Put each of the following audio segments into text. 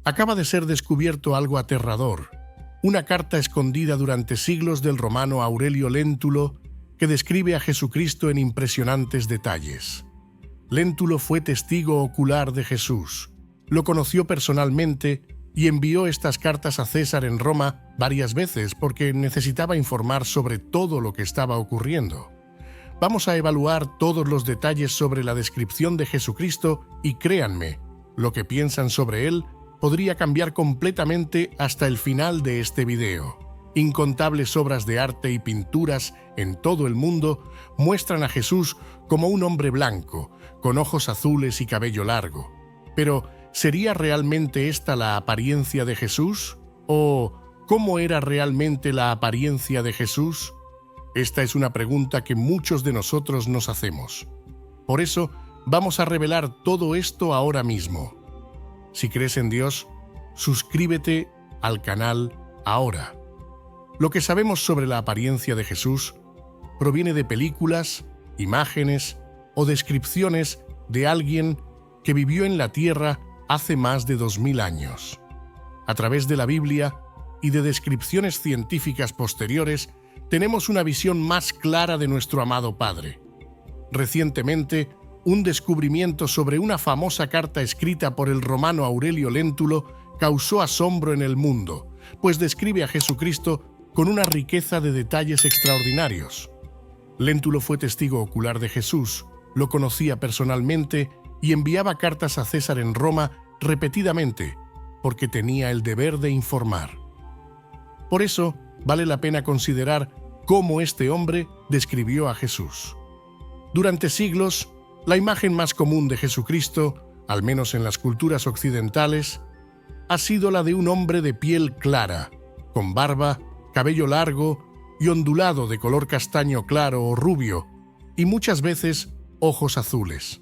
Acaba de ser descubierto algo aterrador, una carta escondida durante siglos del romano Aurelio Léntulo que describe a Jesucristo en impresionantes detalles. Léntulo fue testigo ocular de Jesús, lo conoció personalmente y envió estas cartas a César en Roma varias veces porque necesitaba informar sobre todo lo que estaba ocurriendo. Vamos a evaluar todos los detalles sobre la descripción de Jesucristo y créanme, lo que piensan sobre él podría cambiar completamente hasta el final de este video. Incontables obras de arte y pinturas en todo el mundo muestran a Jesús como un hombre blanco, con ojos azules y cabello largo. Pero, ¿sería realmente esta la apariencia de Jesús? ¿O cómo era realmente la apariencia de Jesús? Esta es una pregunta que muchos de nosotros nos hacemos. Por eso, vamos a revelar todo esto ahora mismo. Si crees en Dios, suscríbete al canal ahora. Lo que sabemos sobre la apariencia de Jesús proviene de películas, imágenes o descripciones de alguien que vivió en la tierra hace más de 2000 años. A través de la Biblia y de descripciones científicas posteriores, tenemos una visión más clara de nuestro amado Padre. Recientemente, un descubrimiento sobre una famosa carta escrita por el romano Aurelio Léntulo causó asombro en el mundo, pues describe a Jesucristo con una riqueza de detalles extraordinarios. Léntulo fue testigo ocular de Jesús, lo conocía personalmente y enviaba cartas a César en Roma repetidamente, porque tenía el deber de informar. Por eso, vale la pena considerar cómo este hombre describió a Jesús. Durante siglos, la imagen más común de Jesucristo, al menos en las culturas occidentales, ha sido la de un hombre de piel clara, con barba, cabello largo y ondulado de color castaño claro o rubio, y muchas veces ojos azules.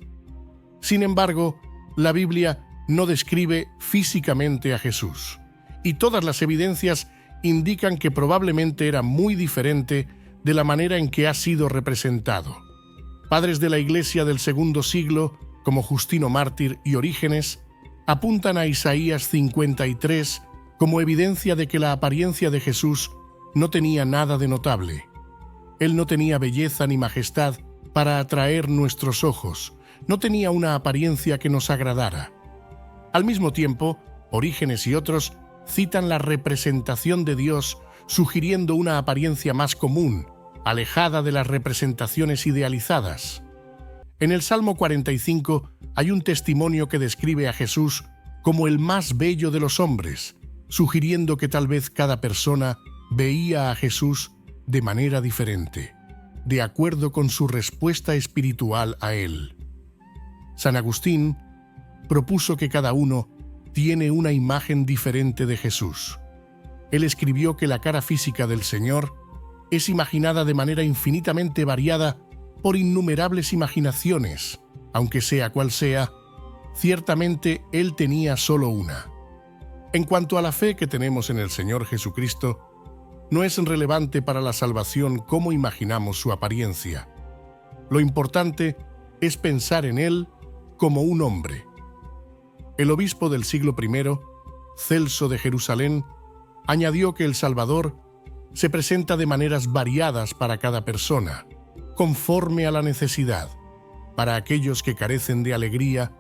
Sin embargo, la Biblia no describe físicamente a Jesús, y todas las evidencias indican que probablemente era muy diferente de la manera en que ha sido representado. Padres de la Iglesia del segundo siglo, como Justino Mártir y Orígenes, apuntan a Isaías 53 como evidencia de que la apariencia de Jesús no tenía nada de notable. Él no tenía belleza ni majestad para atraer nuestros ojos, no tenía una apariencia que nos agradara. Al mismo tiempo, Orígenes y otros citan la representación de Dios sugiriendo una apariencia más común, alejada de las representaciones idealizadas. En el Salmo 45 hay un testimonio que describe a Jesús como el más bello de los hombres, sugiriendo que tal vez cada persona veía a Jesús de manera diferente, de acuerdo con su respuesta espiritual a él. San Agustín propuso que cada uno tiene una imagen diferente de Jesús. Él escribió que la cara física del Señor es imaginada de manera infinitamente variada por innumerables imaginaciones, aunque sea cual sea, ciertamente Él tenía solo una. En cuanto a la fe que tenemos en el Señor Jesucristo, no es relevante para la salvación cómo imaginamos su apariencia. Lo importante es pensar en Él como un hombre. El obispo del siglo I, Celso de Jerusalén, añadió que el Salvador se presenta de maneras variadas para cada persona, conforme a la necesidad. Para aquellos que carecen de alegría,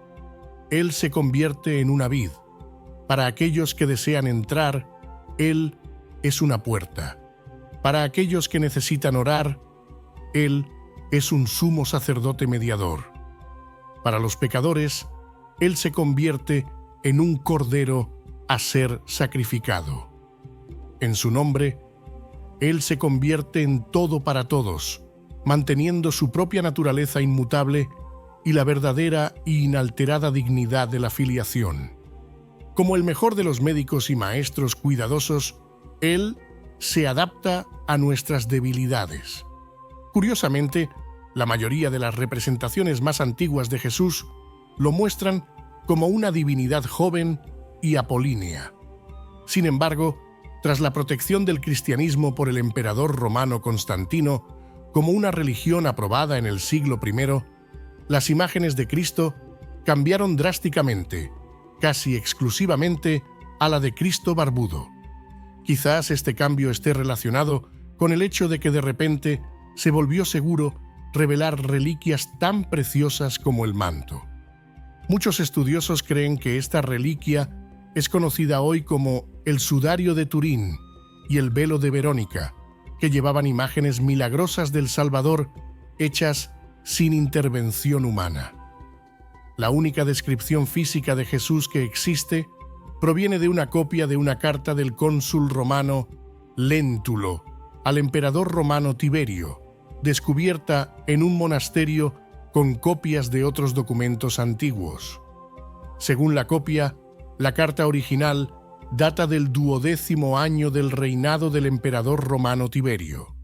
Él se convierte en una vid. Para aquellos que desean entrar, Él es una puerta. Para aquellos que necesitan orar, Él es un sumo sacerdote mediador. Para los pecadores, Él se convierte en un cordero a ser sacrificado. En su nombre, Él se convierte en todo para todos, manteniendo su propia naturaleza inmutable y la verdadera e inalterada dignidad de la filiación. Como el mejor de los médicos y maestros cuidadosos, Él se adapta a nuestras debilidades. Curiosamente, la mayoría de las representaciones más antiguas de Jesús lo muestran como una divinidad joven y apolínea. Sin embargo, tras la protección del cristianismo por el emperador romano Constantino como una religión aprobada en el siglo I, las imágenes de Cristo cambiaron drásticamente, casi exclusivamente a la de Cristo barbudo. Quizás este cambio esté relacionado con el hecho de que de repente se volvió seguro revelar reliquias tan preciosas como el manto. Muchos estudiosos creen que esta reliquia es conocida hoy como el sudario de Turín y el velo de Verónica, que llevaban imágenes milagrosas del Salvador hechas sin intervención humana. La única descripción física de Jesús que existe proviene de una copia de una carta del cónsul romano Léntulo al emperador romano Tiberio, descubierta en un monasterio con copias de otros documentos antiguos. Según la copia, la carta original data del 12º año del reinado del emperador romano Tiberio.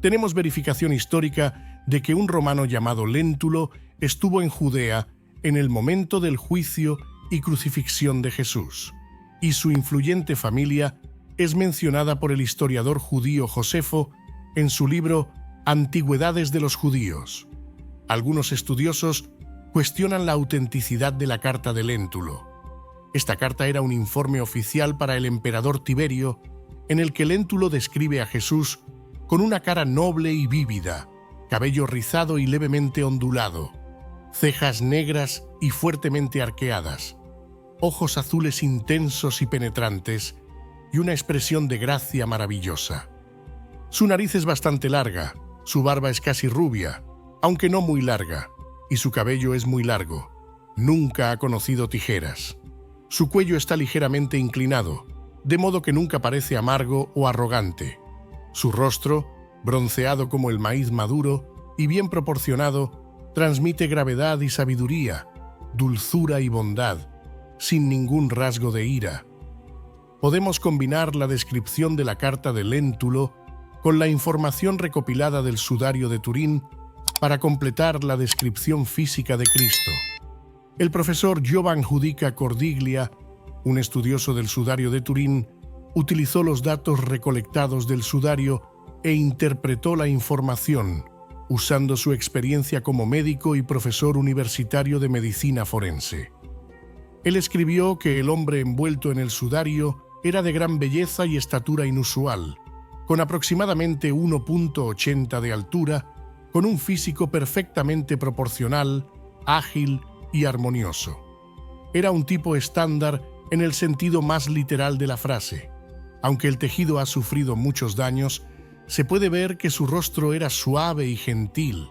Tenemos verificación histórica de que un romano llamado Léntulo estuvo en Judea en el momento del juicio y crucifixión de Jesús, y su influyente familia es mencionada por el historiador judío Josefo en su libro Antigüedades de los Judíos. Algunos estudiosos cuestionan la autenticidad de la carta de Léntulo. Esta carta era un informe oficial para el emperador Tiberio, en el que Léntulo describe a Jesús con una cara noble y vívida, cabello rizado y levemente ondulado, cejas negras y fuertemente arqueadas, ojos azules intensos y penetrantes y una expresión de gracia maravillosa. Su nariz es bastante larga, su barba es casi rubia, aunque no muy larga, y su cabello es muy largo. Nunca ha conocido tijeras. Su cuello está ligeramente inclinado, de modo que nunca parece amargo o arrogante. Su rostro, bronceado como el maíz maduro y bien proporcionado, transmite gravedad y sabiduría, dulzura y bondad, sin ningún rasgo de ira. Podemos combinar la descripción de la carta de Léntulo con la información recopilada del sudario de Turín para completar la descripción física de Cristo. El profesor Giovan Giudica Cordiglia, un estudioso del sudario de Turín, utilizó los datos recolectados del sudario e interpretó la información, usando su experiencia como médico y profesor universitario de medicina forense. Él escribió que el hombre envuelto en el sudario era de gran belleza y estatura inusual, con aproximadamente 1,80 de altura, con un físico perfectamente proporcional, ágil y armonioso. Era un tipo estándar en el sentido más literal de la frase. Aunque el tejido ha sufrido muchos daños, se puede ver que su rostro era suave y gentil,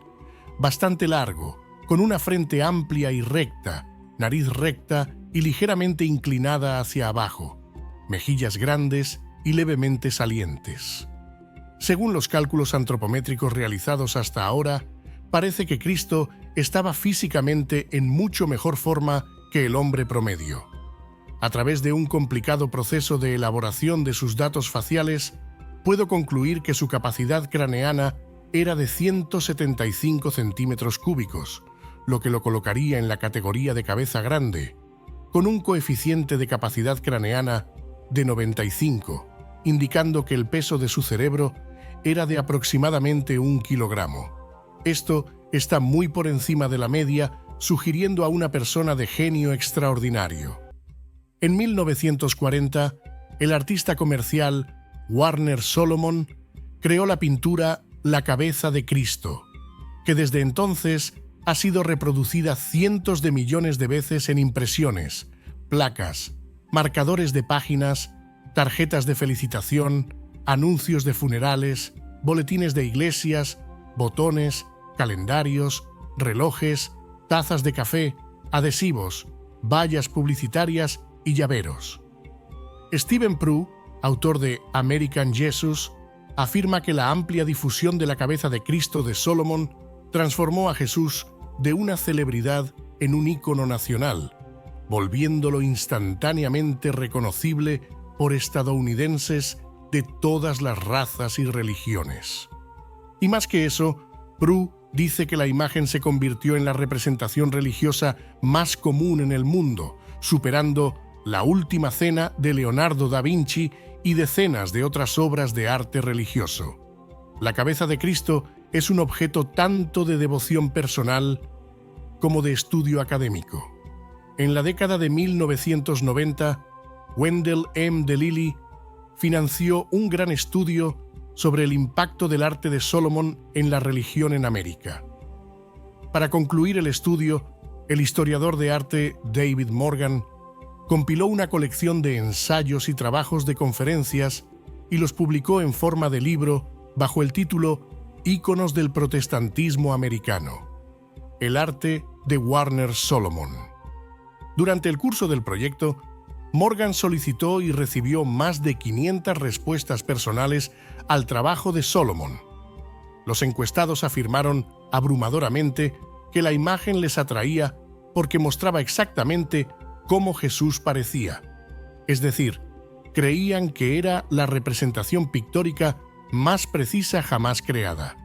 bastante largo, con una frente amplia y recta, nariz recta y ligeramente inclinada hacia abajo, mejillas grandes y levemente salientes. Según los cálculos antropométricos realizados hasta ahora, parece que Cristo estaba físicamente en mucho mejor forma que el hombre promedio. A través de un complicado proceso de elaboración de sus datos faciales, puedo concluir que su capacidad craneana era de 175 centímetros cúbicos, lo que lo colocaría en la categoría de cabeza grande, con un coeficiente de capacidad craneana de 95, indicando que el peso de su cerebro era de aproximadamente 1 kilogramo. Esto está muy por encima de la media, sugiriendo a una persona de genio extraordinario. En 1940, el artista comercial Warner Solomon creó la pintura La cabeza de Cristo, que desde entonces ha sido reproducida cientos de millones de veces en impresiones, placas, marcadores de páginas, tarjetas de felicitación, anuncios de funerales, boletines de iglesias, botones, calendarios, relojes, tazas de café, adhesivos, vallas publicitarias y llaveros. Stephen Prue, autor de American Jesus, afirma que la amplia difusión de la cabeza de Cristo de Solomon transformó a Jesús de una celebridad en un ícono nacional, volviéndolo instantáneamente reconocible por estadounidenses de todas las razas y religiones. Y más que eso, Prue dice que la imagen se convirtió en la representación religiosa más común en el mundo, superando La Última Cena de Leonardo da Vinci y decenas de otras obras de arte religioso. La cabeza de Cristo es un objeto tanto de devoción personal como de estudio académico. En la década de 1990, Wendell M. DeLilly, financió un gran estudio sobre el impacto del arte de Solomon en la religión en América. Para concluir el estudio, el historiador de arte David Morgan compiló una colección de ensayos y trabajos de conferencias y los publicó en forma de libro bajo el título Íconos del protestantismo americano. El arte de Warner Solomon. Durante el curso del proyecto, Morgan solicitó y recibió más de 500 respuestas personales al trabajo de Solomon. Los encuestados afirmaron abrumadoramente que la imagen les atraía porque mostraba exactamente cómo Jesús parecía. Es decir, creían que era la representación pictórica más precisa jamás creada.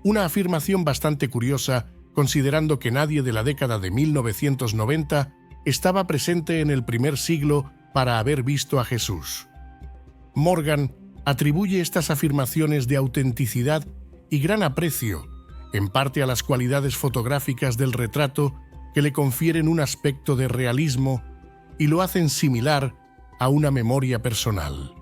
Una afirmación bastante curiosa, considerando que nadie de la década de 1990 estaba presente en el primer siglo para haber visto a Jesús. Morgan atribuye estas afirmaciones de autenticidad y gran aprecio, en parte a las cualidades fotográficas del retrato que le confieren un aspecto de realismo y lo hacen similar a una memoria personal.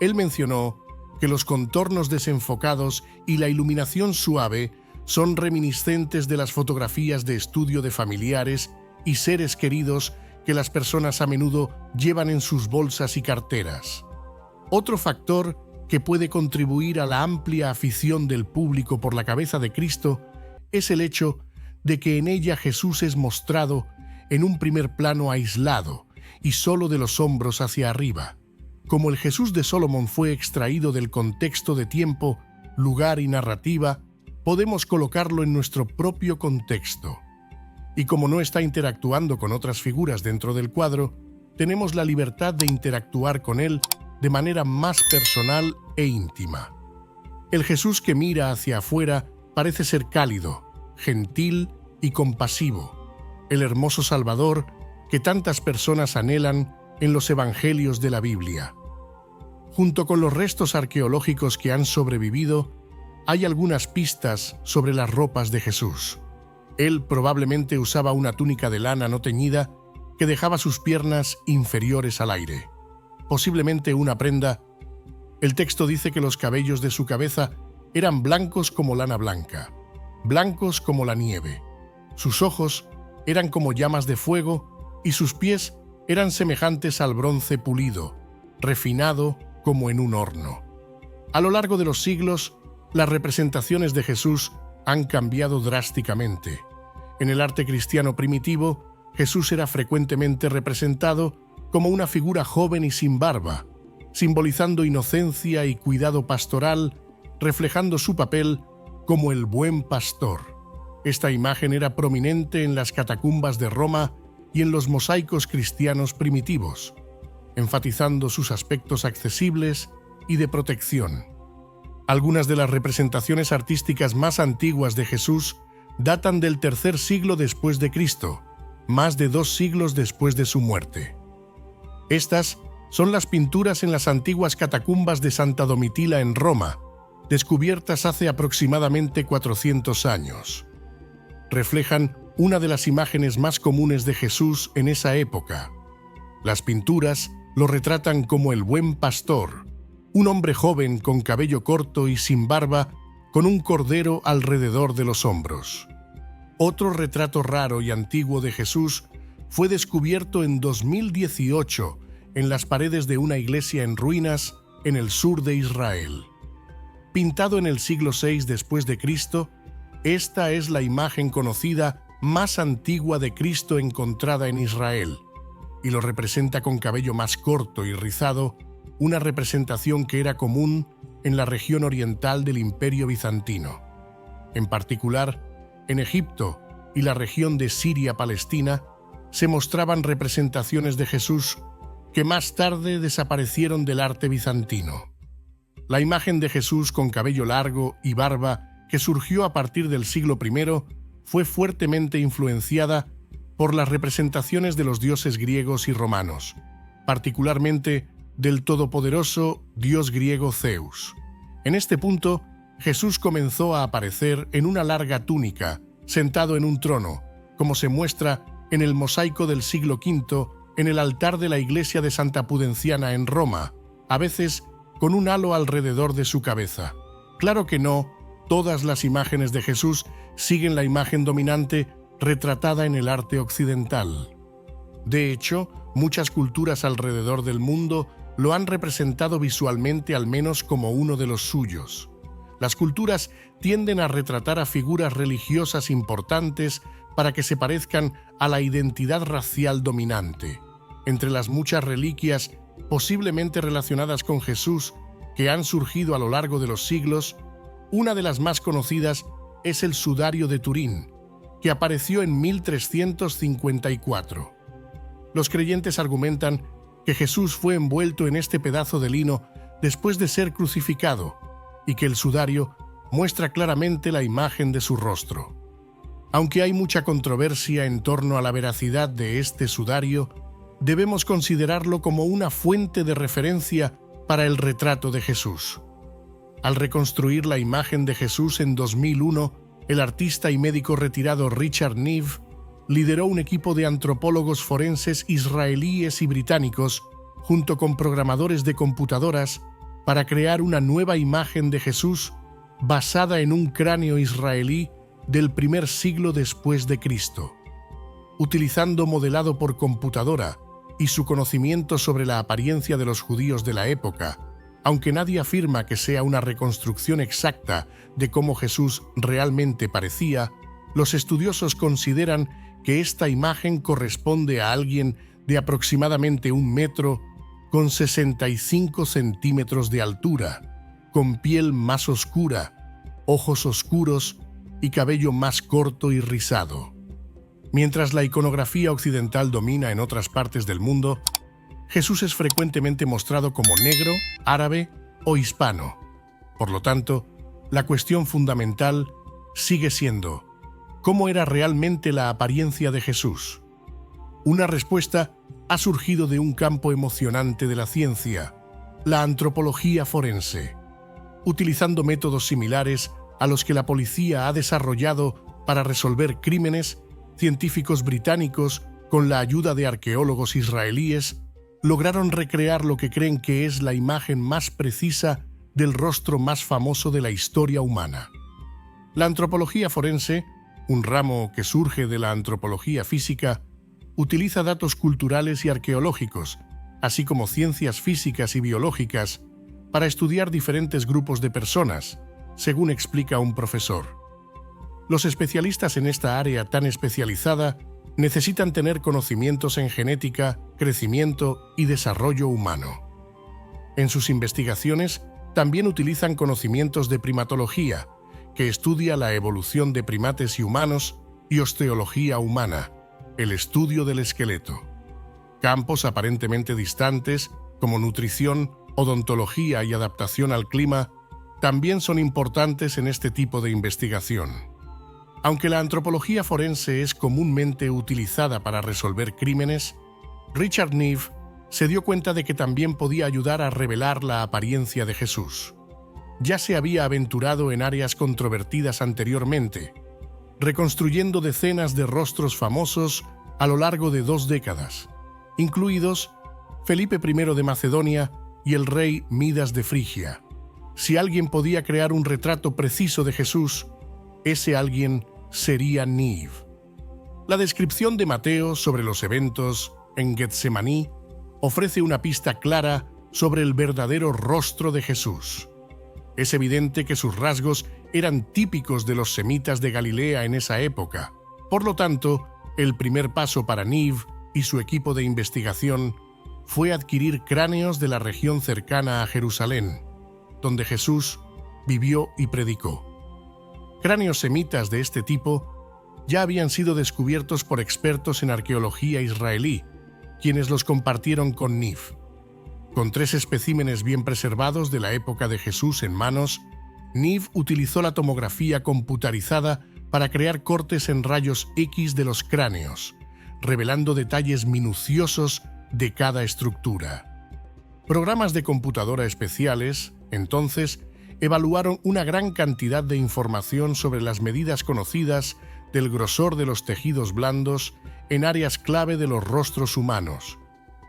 Él mencionó que los contornos desenfocados y la iluminación suave son reminiscentes de las fotografías de estudio de familiares y seres queridos que las personas a menudo llevan en sus bolsas y carteras. Otro factor que puede contribuir a la amplia afición del público por la cabeza de Cristo es el hecho de que en ella Jesús es mostrado en un primer plano aislado y solo de los hombros hacia arriba. Como el Jesús de Solomon fue extraído del contexto de tiempo, lugar y narrativa, podemos colocarlo en nuestro propio contexto. Y como no está interactuando con otras figuras dentro del cuadro, tenemos la libertad de interactuar con él de manera más personal e íntima. El Jesús que mira hacia afuera parece ser cálido, gentil y compasivo, el hermoso Salvador que tantas personas anhelan en los evangelios de la Biblia. Junto con los restos arqueológicos que han sobrevivido, hay algunas pistas sobre las ropas de Jesús. Él probablemente usaba una túnica de lana no teñida que dejaba sus piernas inferiores al aire. Posiblemente una prenda. El texto dice que los cabellos de su cabeza eran blancos como lana blanca, blancos como la nieve. Sus ojos eran como llamas de fuego y sus pies eran semejantes al bronce pulido, refinado como en un horno. A lo largo de los siglos, las representaciones de Jesús han cambiado drásticamente. En el arte cristiano primitivo, Jesús era frecuentemente representado como una figura joven y sin barba, simbolizando inocencia y cuidado pastoral, reflejando su papel como el buen pastor. Esta imagen era prominente en las catacumbas de Roma y en los mosaicos cristianos primitivos, enfatizando sus aspectos accesibles y de protección. Algunas de las representaciones artísticas más antiguas de Jesús datan del tercer siglo después de Cristo, más de 2 siglos después de su muerte. Estas son las pinturas en las antiguas catacumbas de Santa Domitila en Roma, descubiertas hace aproximadamente 400 años. Reflejan una de las imágenes más comunes de Jesús en esa época. Las pinturas lo retratan como el buen pastor, un hombre joven con cabello corto y sin barba, con un cordero alrededor de los hombros. Otro retrato raro y antiguo de Jesús fue descubierto en 2018 en las paredes de una iglesia en ruinas en el sur de Israel. Pintado en el siglo VI después de Cristo, esta es la imagen conocida más antigua de Cristo encontrada en Israel, y lo representa con cabello más corto y rizado, una representación que era común en la región oriental del Imperio Bizantino. En particular, en Egipto y la región de Siria-Palestina se mostraban representaciones de Jesús que más tarde desaparecieron del arte bizantino. La imagen de Jesús con cabello largo y barba que surgió a partir del siglo I fue fuertemente influenciada por las representaciones de los dioses griegos y romanos, particularmente del todopoderoso dios griego Zeus. En este punto, Jesús comenzó a aparecer en una larga túnica, sentado en un trono, como se muestra en el mosaico del siglo V en el altar de la iglesia de Santa Pudenciana en Roma, a veces con un halo alrededor de su cabeza. Claro que no, todas las imágenes de Jesús siguen la imagen dominante retratada en el arte occidental. De hecho, muchas culturas alrededor del mundo lo han representado visualmente al menos como uno de los suyos. Las culturas tienden a retratar a figuras religiosas importantes para que se parezcan a la identidad racial dominante. Entre las muchas reliquias posiblemente relacionadas con Jesús que han surgido a lo largo de los siglos, una de las más conocidas es el sudario de Turín, que apareció en 1354. Los creyentes argumentan que Jesús fue envuelto en este pedazo de lino después de ser crucificado y que el sudario muestra claramente la imagen de su rostro. Aunque hay mucha controversia en torno a la veracidad de este sudario, debemos considerarlo como una fuente de referencia para el retrato de Jesús. Al reconstruir la imagen de Jesús en 2001, el artista y médico retirado Richard Neve lideró un equipo de antropólogos forenses israelíes y británicos, junto con programadores de computadoras, para crear una nueva imagen de Jesús basada en un cráneo israelí del primer siglo después de Cristo. Utilizando modelado por computadora y su conocimiento sobre la apariencia de los judíos de la época, aunque nadie afirma que sea una reconstrucción exacta de cómo Jesús realmente parecía, los estudiosos consideran que esta imagen corresponde a alguien de aproximadamente 1 metro con 65 centímetros de altura, con piel más oscura, ojos oscuros y cabello más corto y rizado. Mientras la iconografía occidental domina en otras partes del mundo, Jesús es frecuentemente mostrado como negro, árabe o hispano. Por lo tanto, la cuestión fundamental sigue siendo: ¿cómo era realmente la apariencia de Jesús? Una respuesta ha surgido de un campo emocionante de la ciencia, la antropología forense. Utilizando métodos similares a los que la policía ha desarrollado para resolver crímenes, científicos británicos, con la ayuda de arqueólogos israelíes, lograron recrear lo que creen que es la imagen más precisa del rostro más famoso de la historia humana. La antropología forense, un ramo que surge de la antropología física, utiliza datos culturales y arqueológicos, así como ciencias físicas y biológicas, para estudiar diferentes grupos de personas, según explica un profesor. Los especialistas en esta área tan especializada necesitan tener conocimientos en genética, crecimiento y desarrollo humano. En sus investigaciones también utilizan conocimientos de primatología, que estudia la evolución de primates y humanos, y osteología humana, el estudio del esqueleto. Campos aparentemente distantes, como nutrición, odontología y adaptación al clima, también son importantes en este tipo de investigación. Aunque la antropología forense es comúnmente utilizada para resolver crímenes, Richard Neve se dio cuenta de que también podía ayudar a revelar la apariencia de Jesús. Ya se había aventurado en áreas controvertidas anteriormente, reconstruyendo decenas de rostros famosos a lo largo de 2 décadas, incluidos Felipe I de Macedonia y el rey Midas de Frigia. Si alguien podía crear un retrato preciso de Jesús, ese alguien sería Neve. La descripción de Mateo sobre los eventos en Getsemaní ofrece una pista clara sobre el verdadero rostro de Jesús. Es evidente que sus rasgos eran típicos de los semitas de Galilea en esa época. Por lo tanto, el primer paso para Neve y su equipo de investigación fue adquirir cráneos de la región cercana a Jerusalén, donde Jesús vivió y predicó. Cráneos semitas de este tipo ya habían sido descubiertos por expertos en arqueología israelí, quienes los compartieron con Neve. Con 3 especímenes bien preservados de la época de Jesús en manos, Neve utilizó la tomografía computarizada para crear cortes en rayos X de los cráneos, revelando detalles minuciosos de cada estructura. Programas de computadora especiales, entonces, evaluaron una gran cantidad de información sobre las medidas conocidas del grosor de los tejidos blandos en áreas clave de los rostros humanos,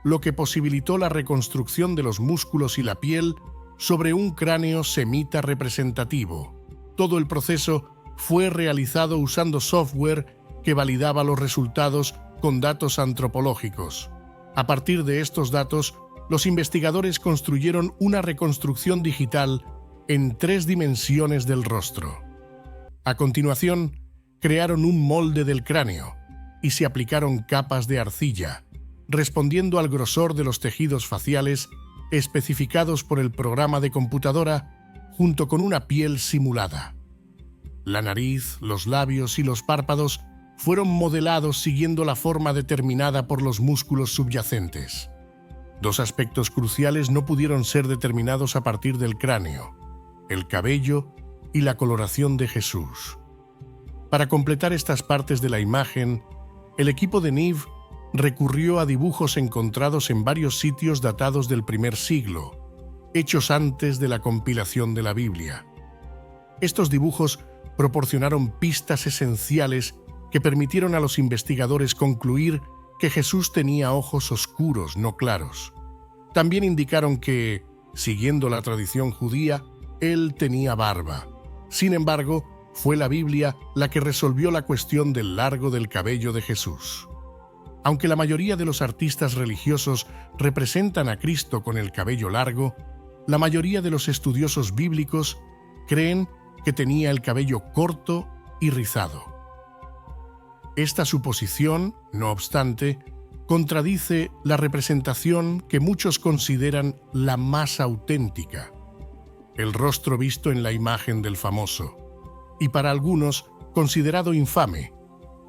lo que posibilitó la reconstrucción de los músculos y la piel sobre un cráneo semita representativo. Todo el proceso fue realizado usando software que validaba los resultados con datos antropológicos. A partir de estos datos, los investigadores construyeron una reconstrucción digital en 3 dimensiones del rostro. A continuación, crearon un molde del cráneo y se aplicaron capas de arcilla, respondiendo al grosor de los tejidos faciales especificados por el programa de computadora junto con una piel simulada. La nariz, los labios y los párpados fueron modelados siguiendo la forma determinada por los músculos subyacentes. 2 aspectos cruciales no pudieron ser determinados a partir del cráneo: el cabello y la coloración de Jesús. Para completar estas partes de la imagen, el equipo de Neve recurrió a dibujos encontrados en varios sitios datados del primer siglo, hechos antes de la compilación de la Biblia. Estos dibujos proporcionaron pistas esenciales que permitieron a los investigadores concluir que Jesús tenía ojos oscuros, no claros. También indicaron que, siguiendo la tradición judía, él tenía barba. Sin embargo, fue la Biblia la que resolvió la cuestión del largo del cabello de Jesús. Aunque la mayoría de los artistas religiosos representan a Cristo con el cabello largo, la mayoría de los estudiosos bíblicos creen que tenía el cabello corto y rizado. Esta suposición, no obstante, contradice la representación que muchos consideran la más auténtica: el rostro visto en la imagen del famoso, y para algunos considerado infame,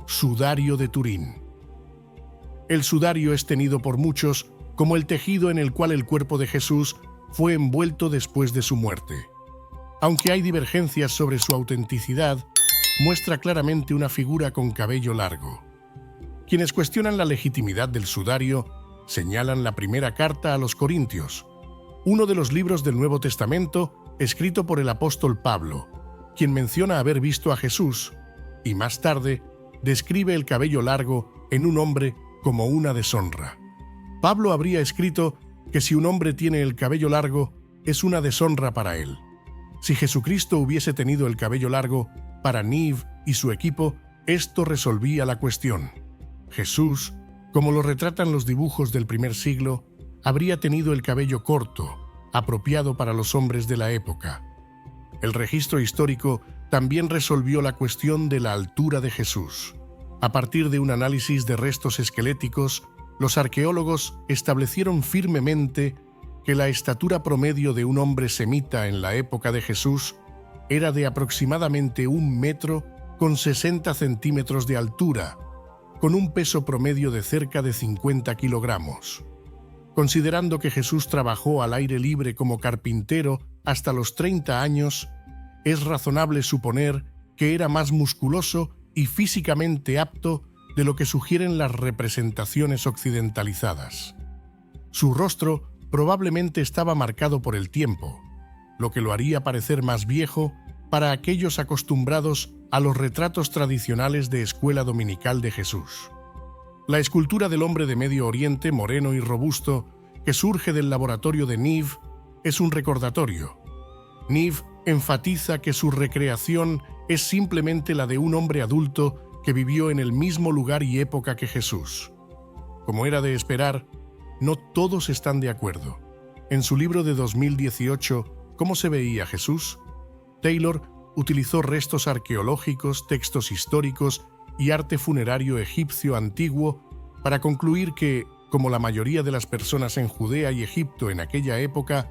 sudario de Turín. El sudario es tenido por muchos como el tejido en el cual el cuerpo de Jesús fue envuelto después de su muerte. Aunque hay divergencias sobre su autenticidad, muestra claramente una figura con cabello largo. Quienes cuestionan la legitimidad del sudario señalan la primera carta a los Corintios, uno de los libros del Nuevo Testamento escrito por el apóstol Pablo, quien menciona haber visto a Jesús y más tarde describe el cabello largo en un hombre como una deshonra. Pablo habría escrito que si un hombre tiene el cabello largo, es una deshonra para él. Si Jesucristo hubiese tenido el cabello largo, para Neve y su equipo, esto resolvía la cuestión. Jesús, como lo retratan los dibujos del primer siglo, habría tenido el cabello corto, apropiado para los hombres de la época. El registro histórico también resolvió la cuestión de la altura de Jesús. A partir de un análisis de restos esqueléticos, los arqueólogos establecieron firmemente que la estatura promedio de un hombre semita en la época de Jesús era de aproximadamente 1 metro con 60 centímetros de altura, con un peso promedio de cerca de 50 kilogramos. Considerando que Jesús trabajó al aire libre como carpintero hasta los 30 años, es razonable suponer que era más musculoso y físicamente apto de lo que sugieren las representaciones occidentalizadas. Su rostro probablemente estaba marcado por el tiempo, lo que lo haría parecer más viejo para aquellos acostumbrados a los retratos tradicionales de escuela dominical de Jesús. La escultura del hombre de Medio Oriente, moreno y robusto, que surge del laboratorio de Neve, es un recordatorio. Neve enfatiza que su recreación es simplemente la de un hombre adulto que vivió en el mismo lugar y época que Jesús. Como era de esperar, no todos están de acuerdo. En su libro de 2018, ¿Cómo se veía Jesús?, Taylor utilizó restos arqueológicos, textos históricos y arte funerario egipcio antiguo para concluir que, como la mayoría de las personas en Judea y Egipto en aquella época,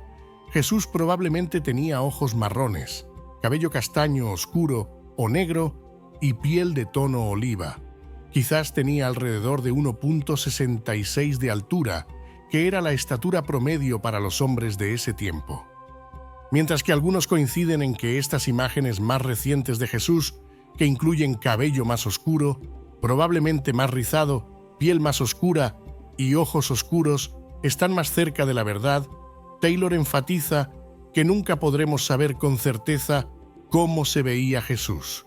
Jesús probablemente tenía ojos marrones, cabello castaño oscuro o negro y piel de tono oliva. Quizás tenía alrededor de 1,66 de altura, que era la estatura promedio para los hombres de ese tiempo. Mientras que algunos coinciden en que estas imágenes más recientes de Jesús, que incluyen cabello más oscuro, probablemente más rizado, piel más oscura y ojos oscuros, están más cerca de la verdad, Taylor enfatiza que nunca podremos saber con certeza cómo se veía Jesús.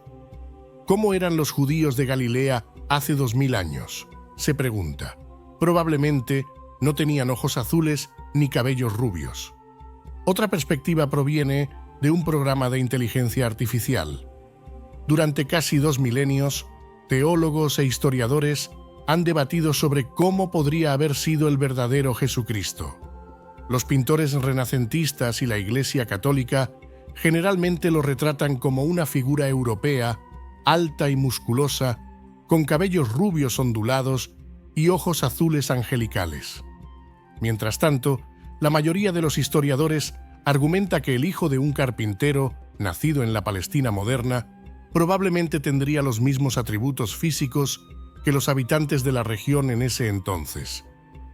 ¿Cómo eran los judíos de Galilea hace 2000 años?, se pregunta. Probablemente No tenían ojos azules ni cabellos rubios. Otra perspectiva proviene de un programa de inteligencia artificial. Durante casi 2 milenios, teólogos e historiadores han debatido sobre cómo podría haber sido el verdadero Jesucristo. Los pintores renacentistas y la Iglesia Católica generalmente lo retratan como una figura europea, alta y musculosa, con cabellos rubios ondulados y ojos azules angelicales. Mientras tanto, la mayoría de los historiadores argumenta que el hijo de un carpintero, nacido en la Palestina moderna, probablemente tendría los mismos atributos físicos que los habitantes de la región en ese entonces.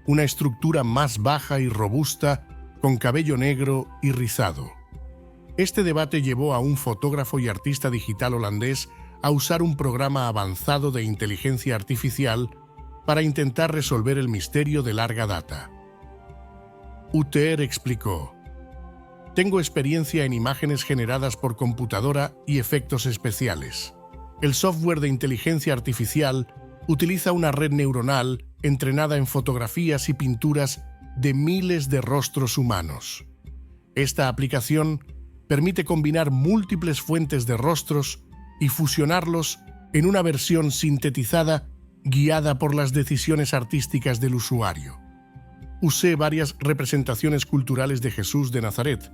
Una estructura más baja y robusta, con cabello negro y rizado. Este debate llevó a un fotógrafo y artista digital holandés a usar un programa avanzado de inteligencia artificial para intentar resolver el misterio de larga data. Uther explicó: «Tengo experiencia en imágenes generadas por computadora y efectos especiales. El software de inteligencia artificial utiliza una red neuronal entrenada en fotografías y pinturas de miles de rostros humanos. Esta aplicación permite combinar múltiples fuentes de rostros y fusionarlos en una versión sintetizada guiada por las decisiones artísticas del usuario. Usé varias representaciones culturales de Jesús de Nazaret,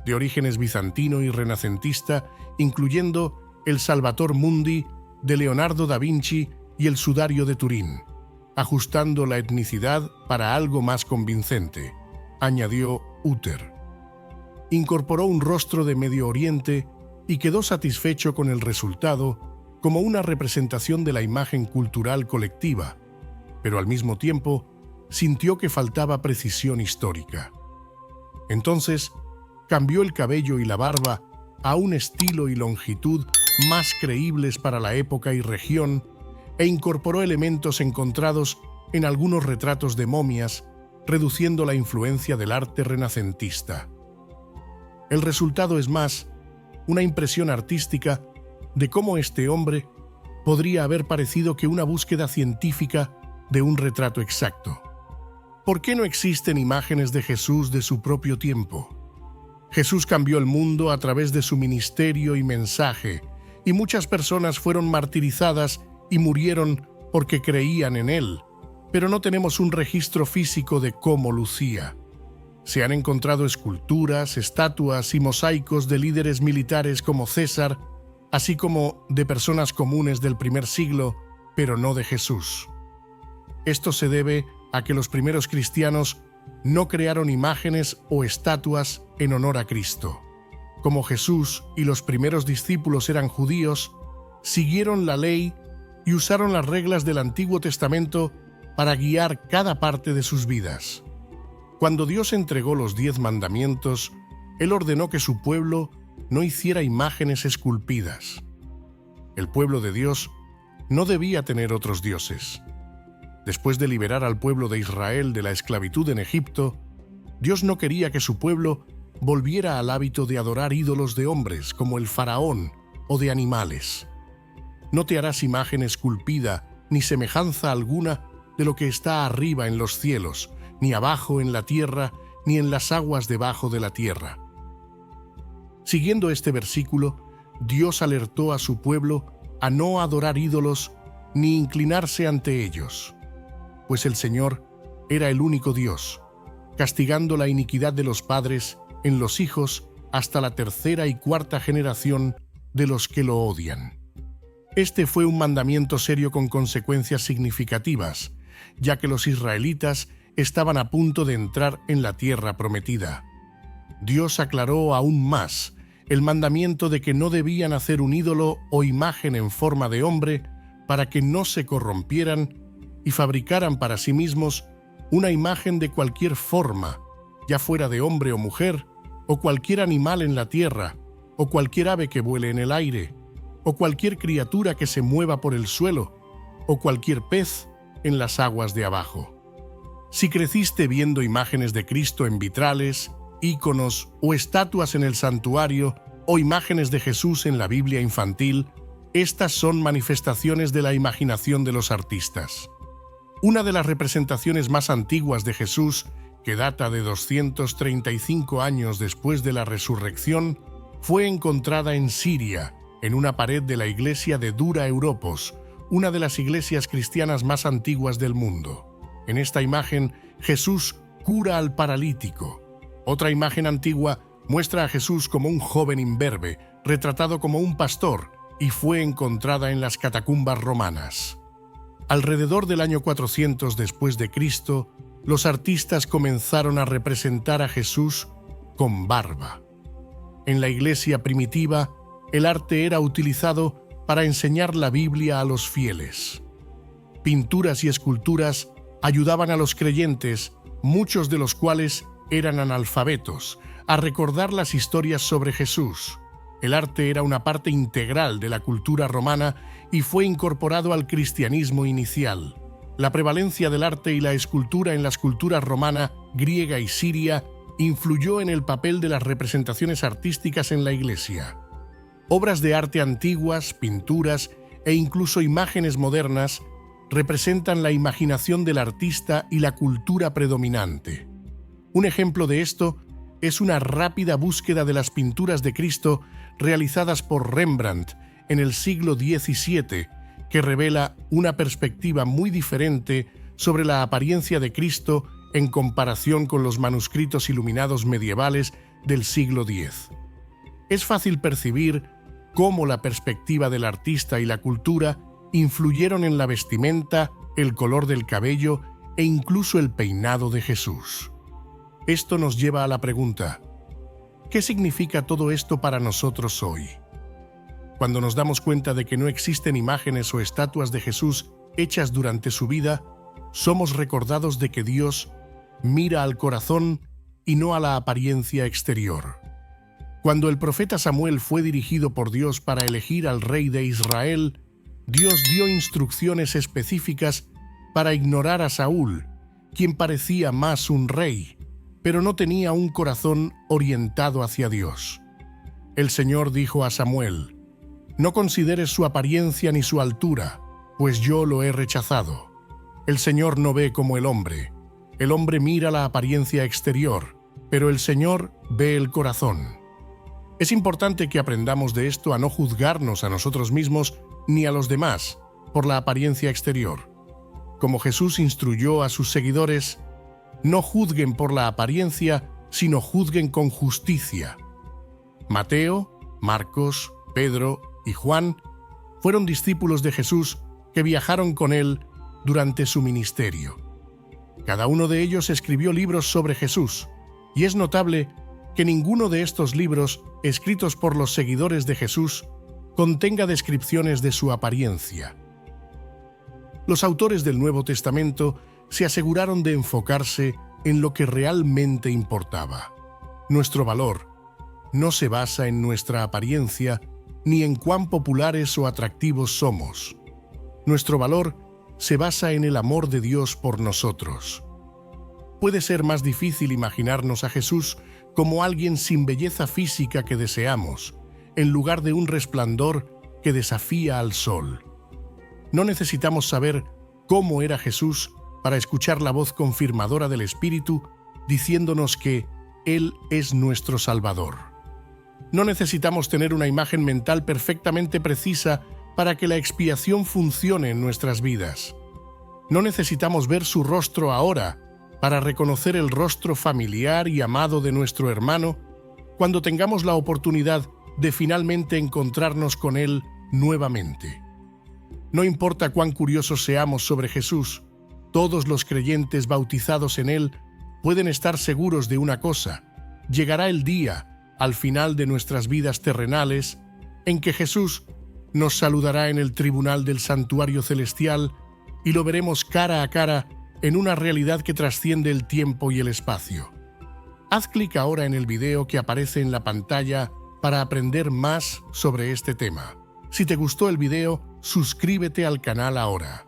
de orígenes bizantino y renacentista, incluyendo el Salvator Mundi de Leonardo da Vinci y el Sudario de Turín, ajustando la etnicidad para algo más convincente», añadió Uther. Incorporó un rostro de Medio Oriente y quedó satisfecho con el resultado como una representación de la imagen cultural colectiva, pero al mismo tiempo sintió que faltaba precisión histórica. Entonces, cambió el cabello y la barba a un estilo y longitud más creíbles para la época y región e incorporó elementos encontrados en algunos retratos de momias, reduciendo la influencia del arte renacentista. El resultado es más una impresión artística de cómo este hombre podría haber parecido que una búsqueda científica de un retrato exacto. ¿Por qué no existen imágenes de Jesús de su propio tiempo? Jesús cambió el mundo a través de su ministerio y mensaje, y muchas personas fueron martirizadas y murieron porque creían en él, pero no tenemos un registro físico de cómo lucía. Se han encontrado esculturas, estatuas y mosaicos de líderes militares como César, así como de personas comunes del primer siglo, pero no de Jesús. Esto se debe a que los primeros cristianos no crearon imágenes o estatuas en honor a Cristo. Como Jesús y los primeros discípulos eran judíos, siguieron la ley y usaron las reglas del Antiguo Testamento para guiar cada parte de sus vidas. Cuando Dios entregó los 10 mandamientos, Él ordenó que su pueblo no hiciera imágenes esculpidas. El pueblo de Dios no debía tener otros dioses. Después de liberar al pueblo de Israel de la esclavitud en Egipto, Dios no quería que su pueblo volviera al hábito de adorar ídolos de hombres como el faraón o de animales. No te harás imagen esculpida ni semejanza alguna de lo que está arriba en los cielos, ni abajo en la tierra, ni en las aguas debajo de la tierra. Siguiendo este versículo, Dios alertó a su pueblo a no adorar ídolos ni inclinarse ante ellos, pues el Señor era el único Dios, castigando la iniquidad de los padres en los hijos hasta la 3ª y 4ª generación de los que lo odian. Este fue un mandamiento serio con consecuencias significativas, ya que los israelitas estaban a punto de entrar en la tierra prometida. Dios aclaró aún más el mandamiento de que no debían hacer un ídolo o imagen en forma de hombre para que no se corrompieran y fabricaran para sí mismos una imagen de cualquier forma, ya fuera de hombre o mujer, o cualquier animal en la tierra, o cualquier ave que vuele en el aire, o cualquier criatura que se mueva por el suelo, o cualquier pez en las aguas de abajo. Si creciste viendo imágenes de Cristo en vitrales, íconos o estatuas en el santuario, o imágenes de Jesús en la Biblia infantil, estas son manifestaciones de la imaginación de los artistas. Una de las representaciones más antiguas de Jesús, que data de 235 años después de la resurrección, fue encontrada en Siria, en una pared de la iglesia de Dura Europos, una de las iglesias cristianas más antiguas del mundo. En esta imagen, Jesús cura al paralítico. Otra imagen antigua muestra a Jesús como un joven imberbe, retratado como un pastor, y fue encontrada en las catacumbas romanas. Alrededor del año 400 después de Cristo, los artistas comenzaron a representar a Jesús con barba. En la iglesia primitiva, el arte era utilizado para enseñar la Biblia a los fieles. Pinturas y esculturas ayudaban a los creyentes, muchos de los cuales eran analfabetos, a recordar las historias sobre Jesús. El arte era una parte integral de la cultura romana y fue incorporado al cristianismo inicial. La prevalencia del arte y la escultura en las culturas romana, griega y siria influyó en el papel de las representaciones artísticas en la iglesia. Obras de arte antiguas, pinturas e incluso imágenes modernas representan la imaginación del artista y la cultura predominante. Un ejemplo de esto es una rápida búsqueda de las pinturas de Cristo realizadas por Rembrandt en el siglo XVII, que revela una perspectiva muy diferente sobre la apariencia de Cristo en comparación con los manuscritos iluminados medievales del siglo X. Es fácil percibir cómo la perspectiva del artista y la cultura influyeron en la vestimenta, el color del cabello e incluso el peinado de Jesús. Esto nos lleva a la pregunta: ¿qué significa todo esto para nosotros hoy? Cuando nos damos cuenta de que no existen imágenes o estatuas de Jesús hechas durante su vida, somos recordados de que Dios mira al corazón y no a la apariencia exterior. Cuando el profeta Samuel fue dirigido por Dios para elegir al rey de Israel, Dios dio instrucciones específicas para ignorar a Saúl, quien parecía más un rey, pero no tenía un corazón orientado hacia Dios. El Señor dijo a Samuel: «No consideres su apariencia ni su altura, pues yo lo he rechazado». El Señor no ve como el hombre mira la apariencia exterior, pero el Señor ve el corazón. Es importante que aprendamos de esto a no juzgarnos a nosotros mismos ni a los demás por la apariencia exterior. Como Jesús instruyó a sus seguidores, no juzguen por la apariencia, sino juzguen con justicia. Mateo, Marcos, Pedro y Juan fueron discípulos de Jesús que viajaron con él durante su ministerio. Cada uno de ellos escribió libros sobre Jesús, y es notable que ninguno de estos libros, escritos por los seguidores de Jesús, contenga descripciones de su apariencia. Los autores del Nuevo Testamento se aseguraron de enfocarse en lo que realmente importaba. Nuestro valor no se basa en nuestra apariencia ni en cuán populares o atractivos somos. Nuestro valor se basa en el amor de Dios por nosotros. Puede ser más difícil imaginarnos a Jesús como alguien sin belleza física que deseamos, en lugar de un resplandor que desafía al sol. No necesitamos saber cómo era Jesús para escuchar la voz confirmadora del Espíritu diciéndonos que Él es nuestro Salvador. No necesitamos tener una imagen mental perfectamente precisa para que la expiación funcione en nuestras vidas. No necesitamos ver su rostro ahora para reconocer el rostro familiar y amado de nuestro hermano cuando tengamos la oportunidad de finalmente encontrarnos con Él nuevamente. No importa cuán curiosos seamos sobre Jesús, todos los creyentes bautizados en Él pueden estar seguros de una cosa: llegará el día, al final de nuestras vidas terrenales, en que Jesús nos saludará en el tribunal del santuario celestial y lo veremos cara a cara en una realidad que trasciende el tiempo y el espacio. Haz clic ahora en el video que aparece en la pantalla para aprender más sobre este tema. Si te gustó el video, suscríbete al canal ahora.